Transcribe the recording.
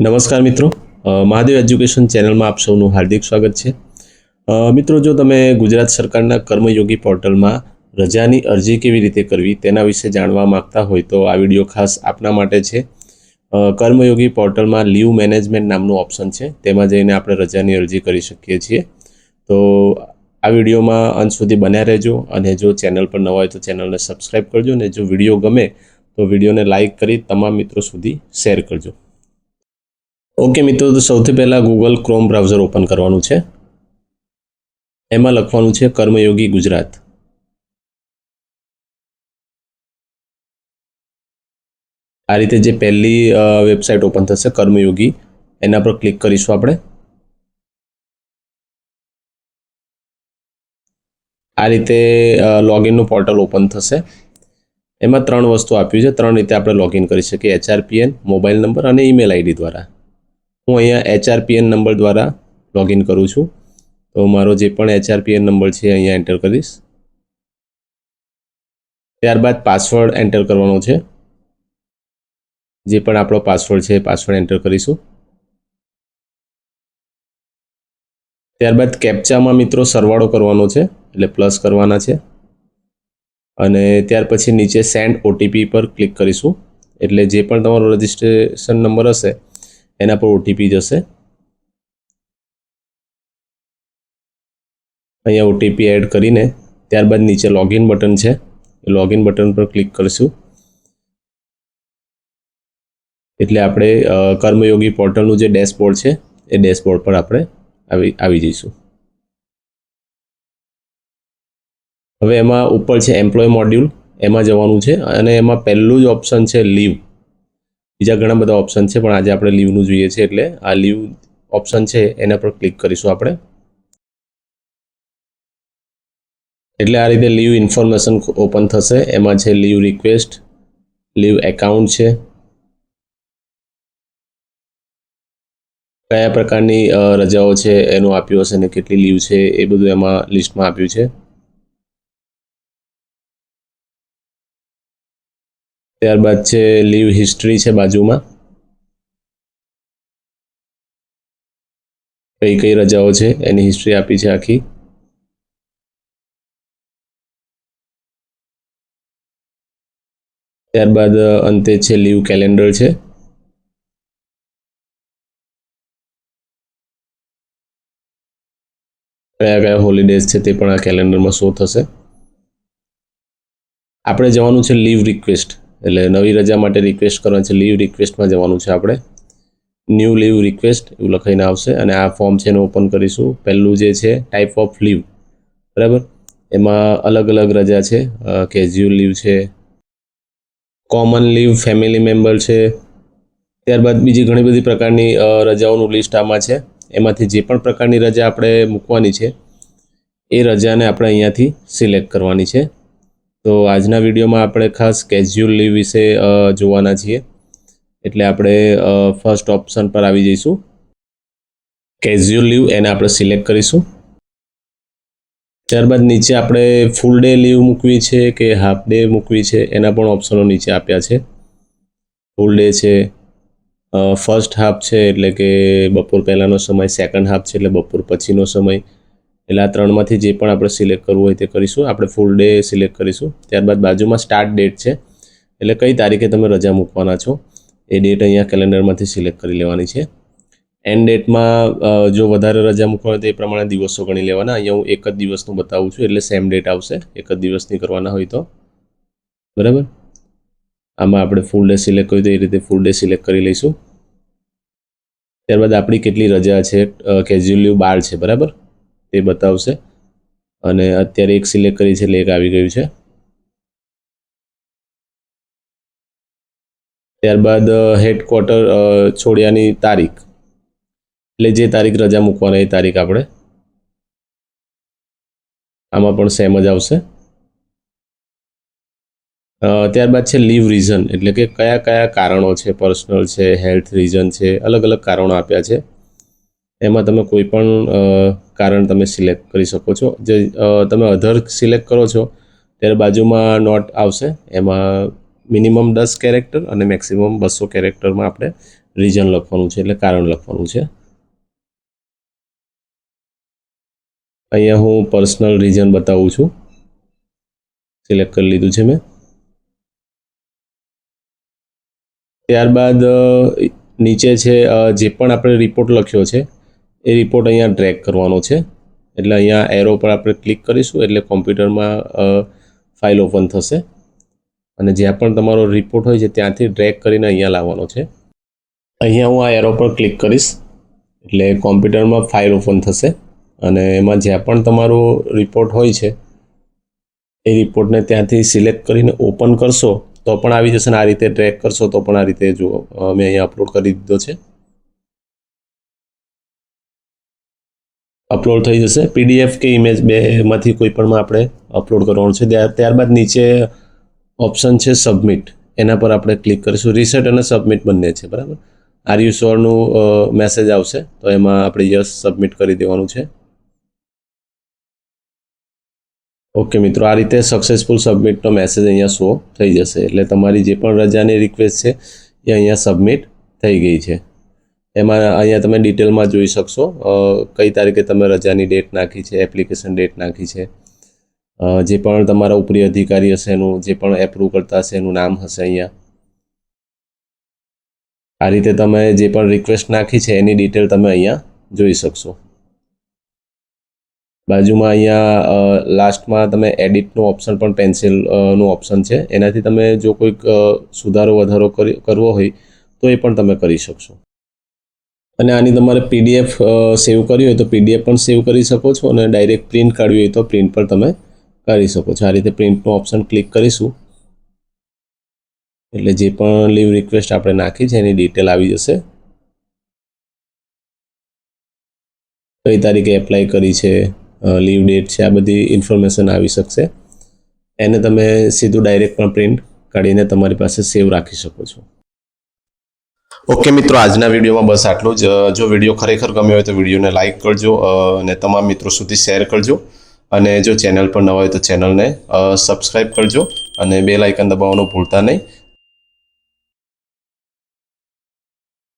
નમસ્કાર મિત્રો, મહાદેવ એજ્યુકેશન ચેનલમાં આપ સૌનું હાર્દિક સ્વાગત છે। મિત્રો, જો તમે ગુજરાત સરકારના કર્મયોગી પોર્ટલમાં રજાની અરજી કેવી રીતે કરવી તેના વિશે જાણવા માંગતા હોય તો આ વિડીયો ખાસ આપના માટે છે। કર્મયોગી પોર્ટલમાં લીવ મેનેજમેન્ટ નામનું ઓપ્શન છે, તેમાં જઈને આપણે રજાની અરજી કરી શકીએ છીએ। તો આ વિડીયોમાં અંત સુધી બન્યા રહેજો અને જો ચેનલ પર નવા હોય તો ચેનલને સબસ્ક્રાઈબ કરજો અને જો વિડીયો ગમે તો વિડીયોને લાઇક કરી તમામ મિત્રો સુધી શેર કરજો। ઓકે મિત્રો, તો સૌથી પહેલાં ગૂગલ ક્રોમ બ્રાઉઝર ઓપન કરવાનું છે। એમાં લખવાનું છે કર્મયોગી ગુજરાત। આ રીતે જે પહેલી વેબસાઇટ ઓપન થશે કર્મયોગી, એના પર ક્લિક કરીશું આપણે। આ રીતે લોગિનનું પોર્ટલ ઓપન થશે। એમાં ત્રણ વસ્તુ આપ્યું છે, ત્રણ રીતે આપણે લોગિન કરી શકીએ: HRPN, મોબાઈલ નંબર અને ઈમેલ આઈડી દ્વારા। હું અહીંયા HRPN નંબર દ્વારા લોગિન કરું છું, તો મારો જે પણ HRPN નંબર છે અહીંયા એન્ટર કરીશ। ત્યારબાદ પાસવર્ડ એન્ટર કરવાનો છે, જે પણ આપણો પાસવર્ડ છે એ પાસવર્ડ એન્ટર કરીશું। ત્યારબાદ કેપ્ચામાં મિત્રો સરવાળો કરવાનો છે, એટલે પ્લસ કરવાના છે અને ત્યાર પછી નીચે સેન્ડ ઓટીપી પર ક્લિક કરીશું, એટલે જે પણ તમારો રજિસ્ટ્રેશન નંબર હશે એના પર ઓટીપી જશે। અહીંયા ઓટીપી એડ કરીને ત્યારબાદ નીચે લોગિન બટન છે, લોગિન બટન પર ક્લિક કરીશું, એટલે આપણે કર્મયોગી પોર્ટલનું જે ડેશબોર્ડ છે એ ડેશબોર્ડ પર આપણે આવી જઈશું। હવે એમાં ઉપર છે એમ્પ્લોય મોડ્યુલ, એમાં જવાનું છે અને એમાં પહેલું જ ઓપ્શન છે લીવ। બીજા ઘણા બધા ઓપ્શન છે પણ આજે આપણે લીવનું જોઈએ છે, એટલે આ લીવ ઓપ્શન છે એના પર ક્લિક કરીશું આપણે। એટલે આ રીતે લીવ ઇન્ફોર્મેશન ઓપન થશે। એમાં છે લીવ રિક્વેસ્ટ, લીવ એકાઉન્ટ છે, કયા પ્રકારની રજાઓ છે એનું આપ્યું હશે ને કેટલી લીવ છે એ બધું એમાં લિસ્ટમાં આપ્યું છે। ત્યારબાદ છે લીવ હિસ્ટ્રી છે બાજુમાં, કઈ કઈ રજાઓ છે એની હિસ્ટ્રી આપી છે આખી। ત્યારબાદ અંતે છે લીવ કેલેન્ડર છે, કયા કયા હોલિડેઝ છે તે પણ આ કેલેન્ડરમાં શો થશે। આપણે જવાનું છે લીવ રિક્વેસ્ટ, એટલે નવી રજા માટે રિક્વેસ્ટ કરવાની છે, લીવ રિક્વેસ્ટમાં જવાનું છે આપણે। ન્યૂ લીવ રિક્વેસ્ટ એવું લખાઈને આવશે અને આ ફોર્મ છે એને ઓપન કરીશું। પહેલું જે છે ટાઈપ ઓફ લીવ, બરાબર, એમાં અલગ અલગ રજા છે, કેઝ્યુઅલ લીવ છે, કોમન લીવ, ફેમિલી મેમ્બર છે, ત્યારબાદ બીજી ઘણી બધી પ્રકારની રજાઓનું લિસ્ટ આમાં છે। એમાંથી જે પણ પ્રકારની રજા આપણે મૂકવાની છે એ રજાને આપણે અહીંયાથી સિલેક્ટ કરવાની છે। તો આજના વિડીયોમાં આપણે ખાસ કેઝ્યુઅલ લીવ વિશે જોવાના છીએ, એટલે આપણે ફર્સ્ટ ઓપ્શન પર આવી જઈશું, કેઝ્યુઅલ લીવ, એને આપણે સિલેક્ટ કરીશું। ત્યારબાદ નીચે આપણે ફૂલ ડે લીવ મૂકવી છે કે હાફ ડે મૂકવી છે એના પણ ઓપ્શનો નીચે આપ્યા છે। ફૂલ ડે છે, ફર્સ્ટ હાફ છે એટલે કે બપોર પહેલાંનો સમય, સેકન્ડ હાફ છે એટલે બપોર પછીનો સમય, એટલે આ ત્રણમાંથી જે પણ આપણે સિલેક્ટ કરવું હોય તે કરીશું। આપણે ફૂલ ડે સિલેક્ટ કરીશું। ત્યારબાદ બાજુમાં સ્ટાર્ટ ડેટ છે, એટલે કઈ તારીખે તમે રજા મૂકવાના છો એ ડેટ અહીંયા કેલેન્ડરમાંથી સિલેક્ટ કરી લેવાની છે। એન્ડ ડેટમાં જો વધારે રજા મૂકવા હોય તો એ પ્રમાણે દિવસો ગણી લેવાના। અહીંયા હું એક જ દિવસનું બતાવું છું, એટલે સેમ ડેટ આવશે, એક જ દિવસની કરવાના હોય તો, બરાબર। આમાં આપણે ફૂલ ડે સિલેક્ટ કર્યું તો એ રીતે ફૂલ ડે સિલેક્ટ કરી લઈશું। ત્યારબાદ આપણી કેટલી રજા છે, કેઝ્યુઅલ લીવ 12 છે, બરાબર, તે બતાવશે અને અત્યારે એક સિલેક્ટ કરી છે એટલે એક આવી ગયું છે। ત્યારબાદ હેડક્વાર્ટર છોડ્યાની તારીખ, એટલે જે તારીખ રજા મૂકવાના એ તારીખ આપણે આમાં પણ સેમ જ આવશે। ત્યારબાદ છે લીવ રીઝન, એટલે કે કયા કયા કારણો છે, પર્સનલ છે, હેલ્થ રીઝન છે, અલગ અલગ કારણો આપ્યા છે, એમાં તમે કોઈ પણ કારણ તમે સિલેક્ટ કરી શકો છો। જે તમે અધર સિલેક્ટ કરો છો ત્યારે બાજુમાં નોટ આવશે, એમાં મિનિમમ 10 કેરેક્ટર અને મેક્સિમમ 200 કેરેક્ટરમાં આપણે રીઝન લખવાનું છે, એટલે કારણ લખવાનું છે. અહીંયા હું પર્સનલ રીઝન બતાવું છું. સિલેક્ટ કરી લીધું છે મેં. ત્યારબાદ નીચે છે જે પણ આપણે રિપોર્ટ લખ્યો છે એ રિપોર્ટ અહીંયા ડ્રેગ કરવાનો છે. એટલે અહીંયા એરો પર આપણે ક્લિક કરીશું એટલે કોમ્પ્યુટરમાં ફાઇલ ઓપન થશે અને જ્યાં પણ તમારો રિપોર્ટ હોય છે ત્યાંથી ડ્રેગ કરીને અહીંયા લાવવાનો છે. અહીંયા હું આ એરો પર ક્લિક કરીશ એટલે કોમ્પ્યુટરમાં ફાઇલ ઓપન થશે અને એમાં જ્યાં પણ તમારો રિપોર્ટ હોય છે એ રિપોર્ટને ત્યાંથી સિલેક્ટ કરીને ઓપન કરશો તો પણ આવી જશે ને આ રીતે ડ્રેગ કરશો તો પણ આ રીતે જુઓ મેં અહીંયા અપલોડ કરી દીધો છે. અપલોડ થઈ જશે. PDF કે ઇમેજ બેમાંથી કોઈ પણમાં આપણે અપલોડ કરવાનું છે. ત્યારબાદ નીચે ઓપ્શન છે સબમિટ, એના પર આપણે ક્લિક કરીશું. રીસેટ અને સબમિટ બંને છે, બરાબર. આર યુ શ્યોરનું મેસેજ આવશે તો એમાં આપણે યસ સબમિટ કરી દેવાનું છે. ઓકે મિત્રો, આ રીતે સક્સેસફુલ સબમિટનો મેસેજ અહીંયા શો થઈ જશે. એટલે તમારી જે પણ રજાની રિક્વેસ્ટ છે એ અહીંયા સબમિટ થઈ ગઈ છે. એમાં અહીંયા તમે ડિટેલમાં જોઈ શકશો કઈ તારીખે તમે રજાની ડેટ નાખી છે, એપ્લિકેશન ડેટ નાખી છે, જે પણ તમારા ઉપરી અધિકારી હશે એનું, જે પણ એપ્રૂવ કરતા હશે એનું નામ હશે અહીંયા. આ રીતે તમે જે પણ રિક્વેસ્ટ નાખી છે એની ડિટેલ તમે અહીંયા જોઈ શકશો. બાજુમાં અહીંયા લાસ્ટમાં તમે એડિટનું ઓપ્શન પણ પેન્સિલનું ઓપ્શન છે, એનાથી તમે જો કોઈક સુધારો વધારો કરવો હોય તો એ પણ તમે કરી શકશો. અને આની તમારે PDF સેવ કરવી હોય તો PDF પણ સેવ કરી શકો છો અને ડાયરેક્ટ પ્રિન્ટ કાઢવી હોય તો પ્રિન્ટ પણ તમે કરી શકો છો. આ રીતે પ્રિન્ટનું ઓપ્શન ક્લિક કરીશું એટલે જે પણ લીવ રિક્વેસ્ટ આપણે નાખી છે એની ડિટેલ આવી જશે. કઈ તારીખે એપ્લાય કરી છે, લીવ ડેટ છે, આ બધી ઇન્ફોર્મેશન આવી શકશે. એને તમે સીધું ડાયરેક્ટ પણ પ્રિન્ટ કાઢીને તમારી પાસે સેવ રાખી શકો છો. ઓકે મિત્રો, આજના વિડીયોમાં બસ આટલું જ. જો વિડીયો ખરેખર ગમ્યો હોય તો વિડીયોને લાઇક કરજો અને તમામ મિત્રો સુધી શેર કરજો. અને જો ચેનલ પર નવા હોય તો ચેનલને સબસ્ક્રાઈબ કરજો અને બેલ આઇકન દબાવવાનું ભૂલતા નહીં.